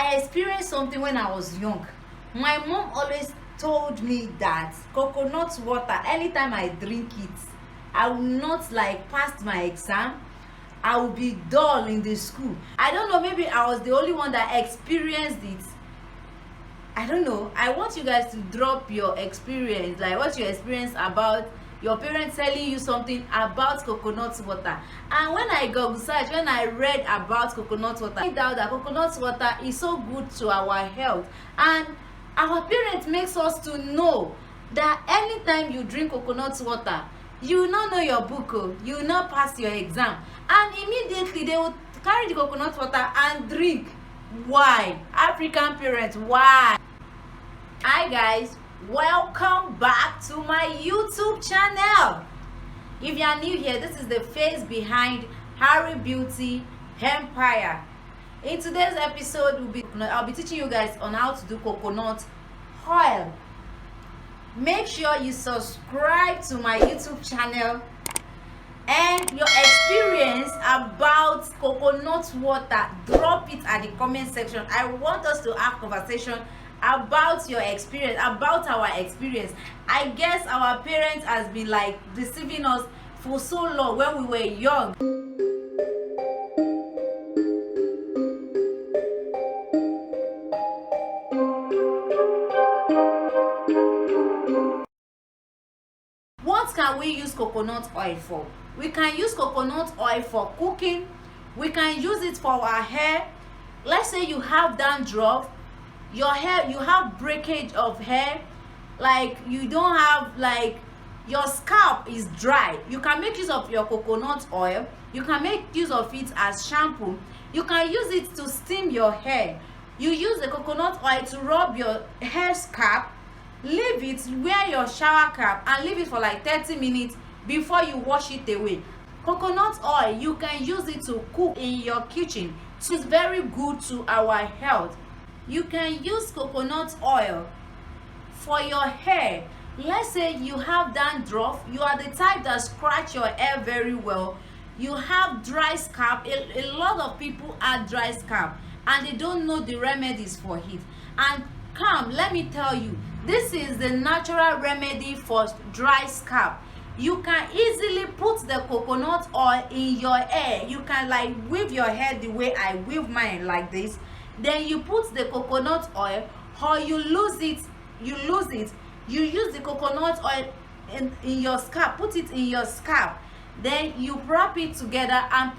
I experienced something when I was young. My mom always told me that coconut water, anytime I drink it, I will not like pass my exam. I will be dull in the school. I don't know, maybe I was the only one that experienced it. I don't know. I want you guys to drop your experience, like what you experience about your parents telling you something about coconut water. And when I go search, when I read about coconut water, I found out that coconut water is so good to our health. And our parents makes us to know that anytime you drink coconut water, you will not know your book, you will not pass your exam. And immediately they will carry the coconut water and drink. Why? African parents, why? Hi guys, welcome back to my YouTube channel. If you are new here, this is the face behind Harry Beauty Empire. In today's episode, I'll be teaching you guys on how to do coconut oil. Make sure you subscribe to my YouTube channel, and your experience about coconut water, drop it at the comment section. I want us to have conversation about your experience, about our experience. I guess our parents has been like deceiving us for so long when we were young. What can we use coconut oil for? We can use coconut oil for cooking. We can use it for our hair. Let's say you have dandruff, your hair, you have breakage of hair, like you don't have, like your scalp is dry. You can make use of your coconut oil. You can make use of it as shampoo. You can use it to steam your hair. You use the coconut oil to rub your hair scalp, leave it, wear your shower cap and leave it for like 30 minutes before you wash it away. Coconut oil, you can use it to cook in your kitchen. So it's very good to our health. You can use coconut oil for your hair. Let's say you have dandruff, you are the type that scratch your hair very well, you have dry scalp. A lot of people have dry scalp and they don't know the remedies for it. And let me tell you, this is the natural remedy for dry scalp. You can easily put the coconut oil in your hair. You can like weave your hair the way I weave mine, like this. Then you put the coconut oil, or you use the coconut oil in your scalp, put it in your scalp. Then you wrap it together and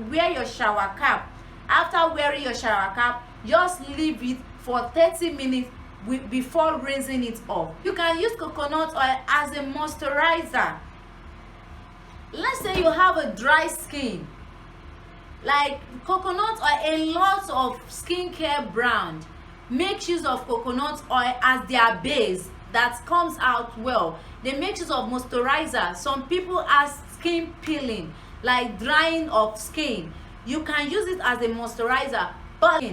wear your shower cap. After wearing your shower cap, just leave it for 30 minutes before rinsing it off. You can use coconut oil as a moisturizer. Let's say you have a dry skin, like coconut oil, a lot of skincare brand make use of coconut oil as their base that comes out well. They make use of moisturizer. Some people have skin peeling, like drying of skin. You can use it as a moisturizer, but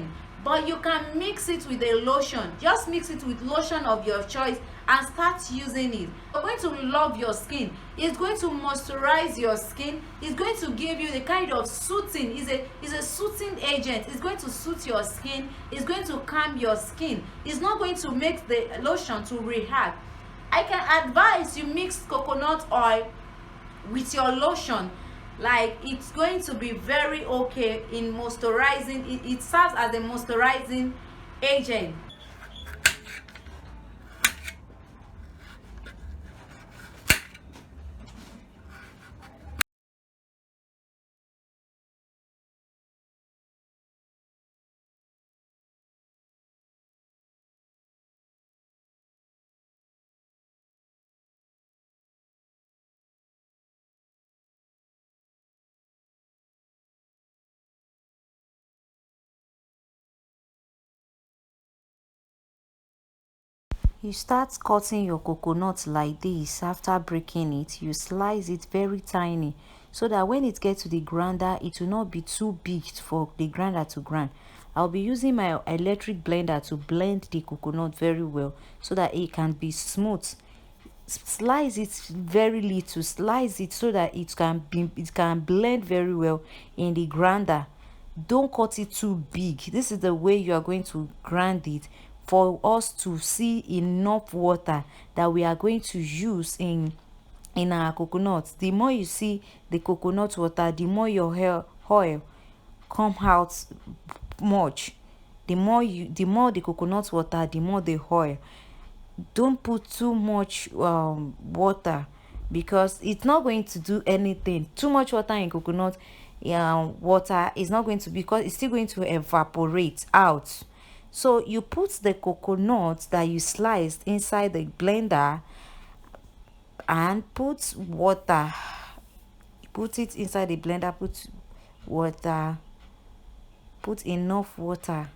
you can mix it with a lotion. Just mix it with lotion of your choice and start using it. You're going to love your skin. It's going to moisturize your skin. It's going to give you the kind of soothing. It's a soothing agent. It's going to soothe your skin. It's going to calm your skin. It's not going to make the lotion to react. I can advise you mix coconut oil with your lotion. Like it's going to be very okay in moisturizing. It serves as a moisturizing agent. You start cutting your coconut like this. After breaking it, you slice it very tiny so that when it gets to the grinder, it will not be too big for the grinder to grind. I'll be using my electric blender to blend the coconut very well so that it can be smooth. Slice it very little, slice it so that it can blend very well in the grinder. Don't cut it too big. This is the way you are going to grind it for us to see enough water that we are going to use in our coconut. The more you see the coconut water, the more your hair oil come out much. The more the coconut water, the more the oil. Don't put too much water, because it's not going to do anything. Too much water in coconut water is not going to, because it's still going to evaporate out. So you put the coconut that you sliced inside the blender and put water. Put it inside the blender, put water, put enough water.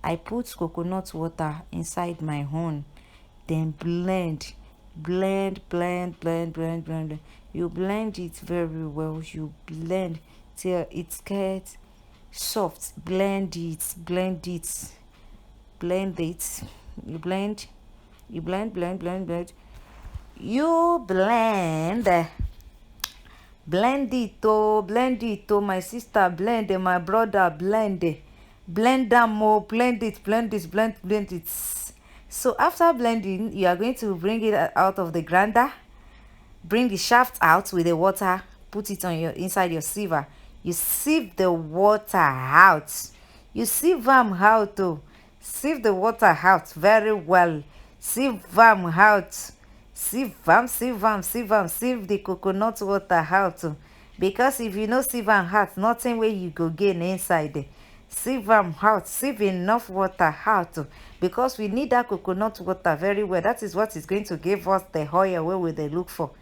I put coconut water inside my own, then blend. You blend it very well. You blend till it gets soft. Blend it. You blend. You blend. You blend it oh, my sister, blend it, my brother, blend it. Blend them more, blend it. So after blending, you are going to bring it out of the grinder. Bring the shaft out with the water. Put it on your inside your sieve. You sieve the water out. You sieve them out too. Sieve the water out very well. Sieve them out. Sieve the coconut water out. Because if you no sieve them out, nothing where you go gain inside there. Sieve them out. Sieve enough water out, because we need that coconut water very well. That is what is going to give us the oil where we they look for.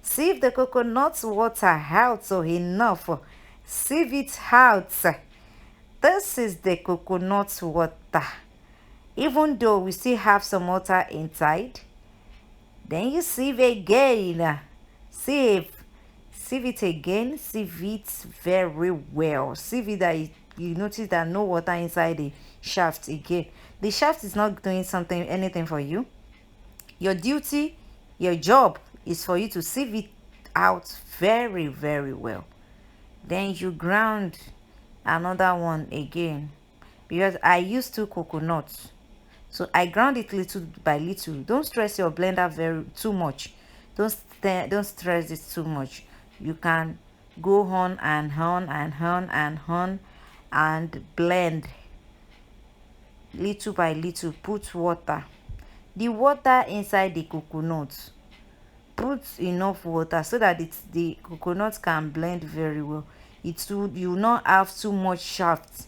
Sieve the coconut water out so enough. Sieve it out. This is the coconut water. Even though we still have some water inside, then you sieve again. Sieve it again. Sieve it very well. Sieve it that you notice that no water inside the shaft again. The shaft is not doing anything for you. Your duty, your job is for you to sieve it out very, very well. Then you ground another one again, because I used 2 coconuts, so I ground it little by little. Don't stress your blender too much. Don't stress it too much. You can go on and blend little by little. Put water. The water inside the coconut, put enough water so that the coconut can blend very well. You will not have too much shaft.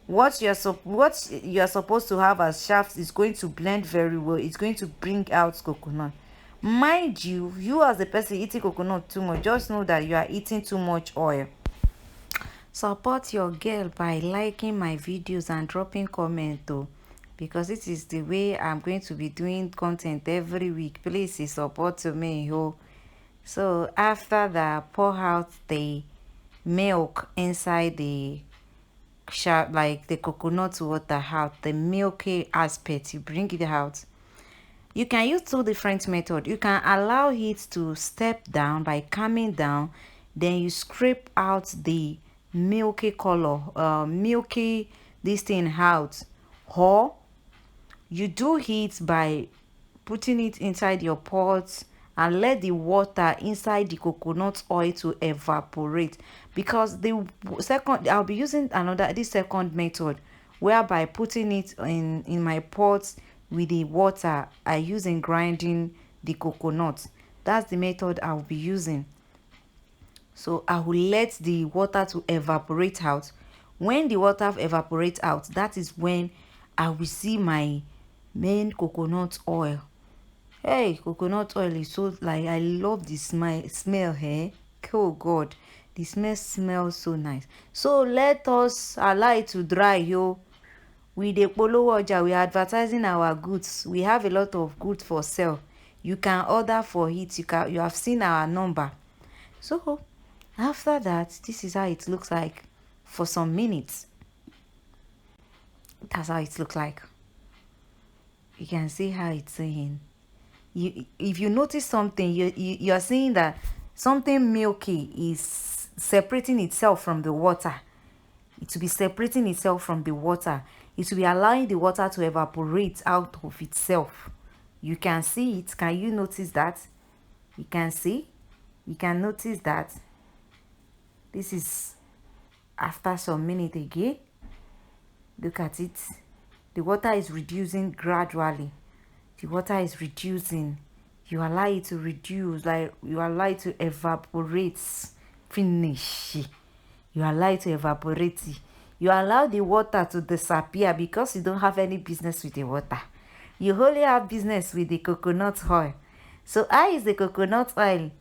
What you're supposed to have as shaft is going to blend very well. It's going to bring out coconut. Mind you, you as the person eating coconut too much, just know that you are eating too much oil. Support your girl by liking my videos and dropping comment though, because this is the way I'm going to be doing content every week. Please support me, yo. So after that, pour out the milk inside the like the coconut water out, the milky aspect. You bring it out. You can use 2 different methods. You can allow it to step down by calming down, then you scrape out the milky color, milky this thing out, or you do it by putting it inside your pot and let the water inside the coconut oil to evaporate. Because the second, I'll be using this second method, whereby putting it in my pot with the water I use in grinding the coconut. That's the method I'll be using. So I will let the water to evaporate out. When the water evaporates out, that is when I will see my main coconut oil. Hey, coconut oil is so, like, I love the smell here. Oh God, the smell smells so nice. So let us allow it to dry, yo. We the polo oja, we are advertising our goods. We have a lot of goods for sale. You can order for it. You have seen our number. So after that, this is how it looks like for some minutes. That's how it looks like. You can see how it's saying. If you notice something, you are seeing that something milky is separating itself from the water. It will be separating itself from the water. It will be allowing the water to evaporate out of itself. You can see it. Can you notice that? You can see. You can notice that. This is after some minute again. Look at it. The water is reducing gradually. The water is reducing. You allow it to reduce, like you allow it to evaporate. Finish. You allow it to evaporate. You allow the water to disappear because you don't have any business with the water. You only have business with the coconut oil. So how is the coconut oil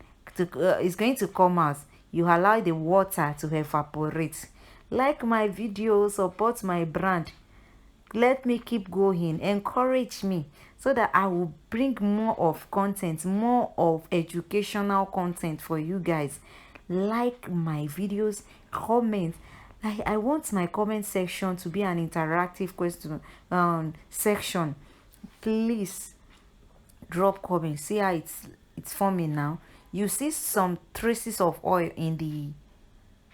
is going to come out? You allow the water to evaporate. Like my video, support my brand. Let me keep going, encourage me so that I will bring more of content, more of educational content for you guys. Like my videos, comment. Like, I want my comment section to be an interactive question section. Please drop comments. See how it's forming now. You see some traces of oil in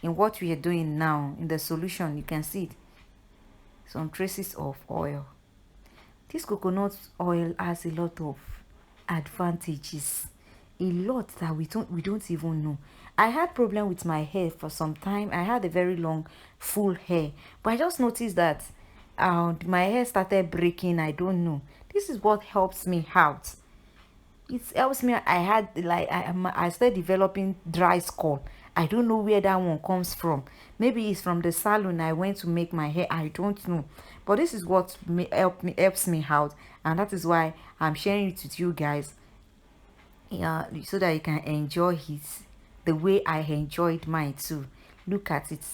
what we are doing now in the solution. You can see it, some traces of oil. This coconut oil has a lot of advantages, a lot that we don't even know. I had problem with my hair for some time. I had a very long full hair, but I just noticed that my hair started breaking. I don't know. This is what helps me out. It helps me. I had like I started developing dry skull. I don't know where that one comes from. Maybe it's from the salon I went to make my hair. I don't know. But this is what helps me out, and that is why I'm sharing it with you guys. Yeah, so that you can enjoy it the way I enjoyed mine too. Look at it.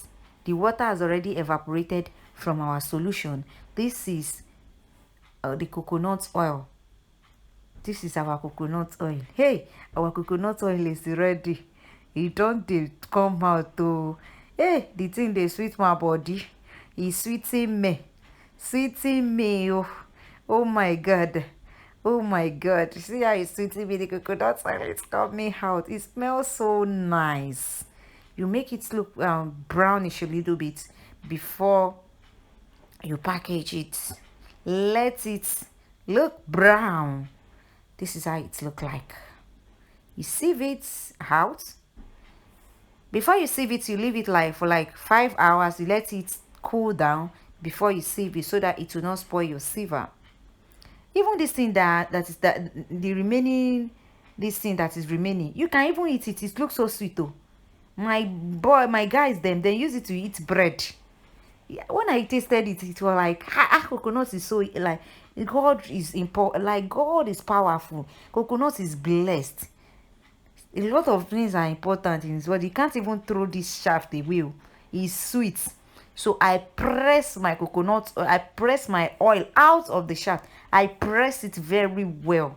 The water has already evaporated from our solution. This is the coconut oil. This is our coconut oil. Hey, our coconut oil is ready. It don't come out to. Hey, the thing they sweet my body. It's sweeting me. Sweeting me. Oh my god. Oh my god. See how it's sweeting me. The coconut oil is coming out. It smells so nice. You make it look brownish a little bit before you package it. Let it look brown. This is how it look like. You sieve it out. Before you sieve it, you leave it like for like 5 hours. You let it cool down before you sieve it so that it will not spoil your siever. Even this thing that is the remaining, this thing that is remaining, you can even eat it. It looks so sweet though. My guys, they use it to eat bread. When I tasted it, it was like coconut is so like God is important. Like God is powerful. Coconut is blessed. A lot of things are important in this world. You can't even throw this shaft away. It's sweet. So I press my coconut, I press my oil out of the shaft. I press it very well.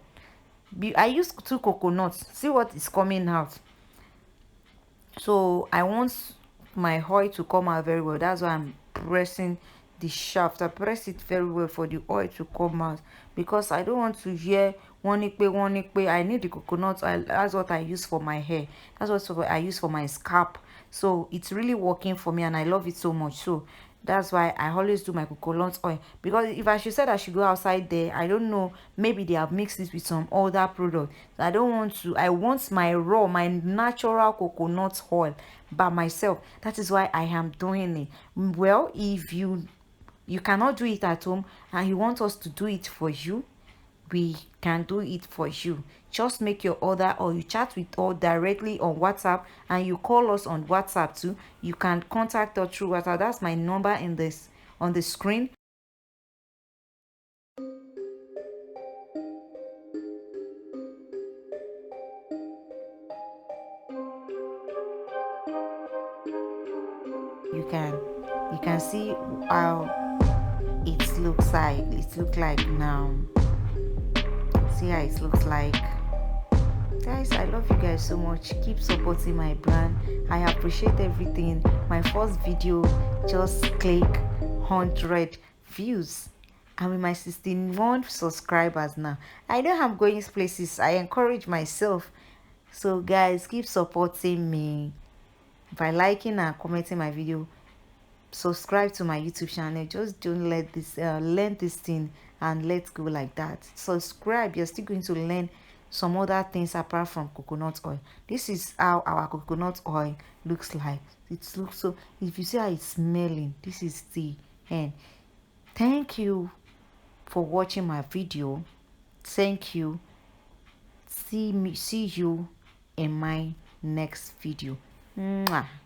I use 2 coconuts. See what is coming out. So I want my oil to come out very well. That's why I'm pressing the shaft. I press it very well for the oil to come out, because I don't want to hear one ikpe. I need the coconut oil. That's what I use for my hair. That's what I use for my scalp. So it's really working for me and I love it so much. So that's why I always do my coconut oil, because if I should say that I should go outside there, I don't know, maybe they have mixed it with some other product. So I don't want to. I want my raw, my natural coconut oil by myself. That is why I am doing it. Well, if you cannot do it at home and you want us to do it for you, we can do it for you. Just make your order, or you chat with us directly on WhatsApp, and you call us on WhatsApp too. You can contact us through WhatsApp. That's my number in this on the screen. You can see how it looks like. It looks like now. See how it looks like. Guys, I love you guys so much. Keep supporting my brand. I appreciate everything. My first video just click 100 views. I'm with my 61 subscribers now. I know I'm going places. I encourage myself. So guys, keep supporting me by liking and commenting my video. subscribe to my YouTube channel. Just don't let this learn this thing and let's go like that. Subscribe, you're still going to learn some other things apart from coconut oil. This is how our coconut oil looks like. It looks so, if you see how it's smelling, this is the end. Thank you for watching my video. Thank you. See you in my next video. Mwah.